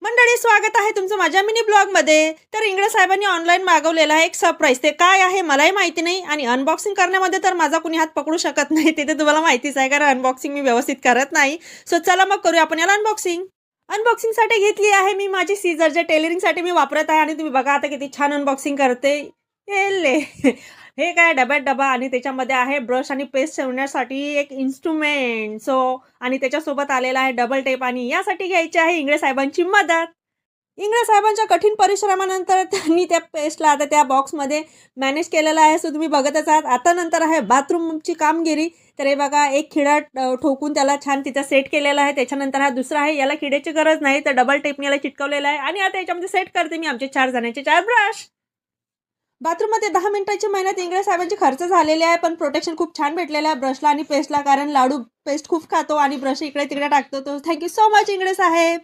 मंडळी, स्वागत आहे तुमचं माझ्या मिनी ब्लॉगमध्ये. तर इंगळे साहेबांनी ऑनलाईन मागवलेला आहे एक सरप्राईज. ते काय आहे मलाही माहिती नाही आणि अनबॉक्सिंग करण्यामध्ये तर माझा कुणी हात पकडू शकत नाही. ते तर तुम्हाला माहितीच आहे, कारण अनबॉक्सिंग मी व्यवस्थित करत नाही. सो चला मग करूया आपण याला अनबॉक्सिंग. अनबॉक्सिंगसाठी घेतली आहे मी माझी सीझर, जे टेलरिंगसाठी मी वापरत आहे. आणि तुम्ही बघा आता किती छान अनबॉक्सिंग करते. एले हे काय डब्यात डबा आणि त्याच्यामध्ये आहे ब्रश आणि पेस्ट ठेवण्यासाठी एक इन्स्ट्रुमेंट. आणि त्याच्यासोबत आलेला आहे डबल टेप आणि यासाठी घ्यायची आहे इंगळे साहेबांची मदत. इंगळे साहेबांच्या कठीण परिश्रमानंतर त्यांनी त्या पेस्टला आता त्या बॉक्समध्ये मॅनेज केलेलं आहे. सो तुम्ही बघतच आहात. आता नंतर आहे बाथरूमची कामगिरी. तर हे बघा, एक खिळा ठोकून त्याला छान तिथं सेट केलेला आहे. त्याच्यानंतर हा दुसरा आहे, याला खिळ्याची गरज नाही, तर डबल टेपने याला चिटकवलेला आहे. आणि आता याच्यामध्ये सेट करते मी आमचे 4 जणांचे 4 ब्रश. बाथरूममध्ये 10 मिनिटाची मेहनत इंगळे साहेबांची खर्च झालेली आहे, पण प्रोटेक्शन खूप छान भेटलेलं आहे ब्रशला आणि पेस्टला, कारण लाडू पेस्ट खूप खातो आणि ब्रश इकडे तिकडे टाकतो. तो थँक्यू सो मच इंगळे साहेब.